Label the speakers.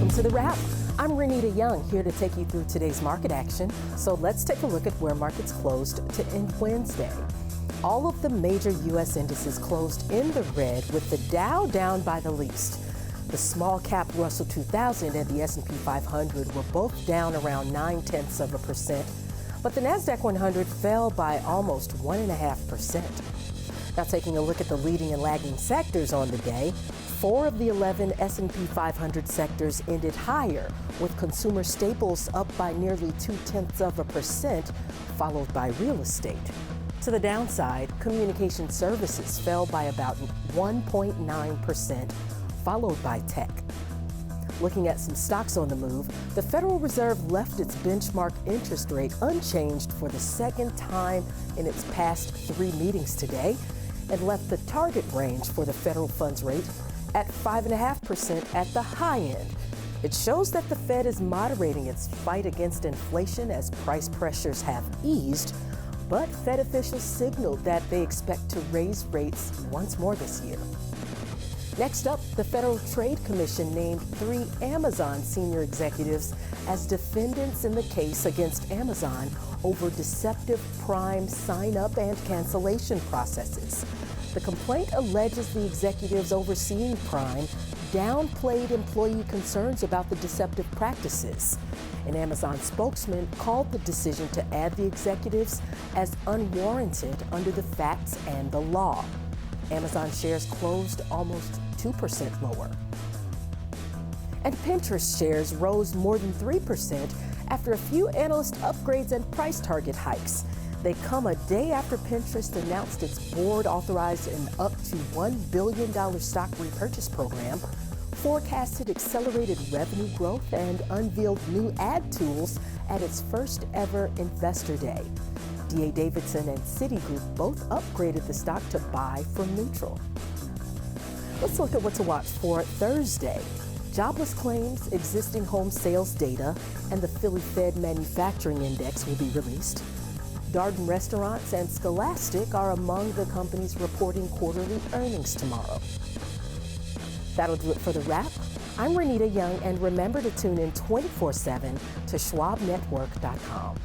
Speaker 1: Welcome to The Wrap. I'm Renita Young, here to take you through today's market action. So let's take a look at where markets closed to end Wednesday. All of the major U.S. indices closed in the red, with the Dow down by the least. The small cap Russell 2000 and the S&P 500 were both down around 0.9%, but the NASDAQ 100 fell by almost 1.5%. Now, taking a look at the leading and lagging sectors on the day, 4 of the 11 S&P 500 sectors ended higher, with consumer staples up by nearly 0.2%, followed by real estate. To the downside, communication services fell by about 1.9%, followed by tech. Looking at some stocks on the move, the Federal Reserve left its benchmark interest rate unchanged for the second time in its past 3 meetings today, and left the target range for the federal funds rate at 5.5% at the high end. It shows that the Fed is moderating its fight against inflation as price pressures have eased, but Fed officials signaled that they expect to raise rates once more this year. Next up, the Federal Trade Commission named 3 Amazon senior executives as defendants in the case against Amazon over deceptive Prime sign-up and cancellation processes. The complaint alleges the executives overseeing Prime downplayed employee concerns about the deceptive practices. An Amazon spokesman called the decision to add the executives as unwarranted under the facts and the law. Amazon shares closed almost 2% lower. And Pinterest shares rose more than 3% after a few analyst upgrades and price target hikes. They come a day after Pinterest announced its board authorized an up to $1 billion stock repurchase program, forecasted accelerated revenue growth, and unveiled new ad tools at its first ever Investor Day. D.A. Davidson and Citigroup both upgraded the stock to buy from neutral. Let's look at what to watch for Thursday. Jobless claims, existing home sales data, and the Philly Fed Manufacturing Index will be released. Darden Restaurants and Scholastic are among the companies reporting quarterly earnings tomorrow. That'll do it for The Wrap. I'm Renita Young, and remember to tune in 24/7 to SchwabNetwork.com.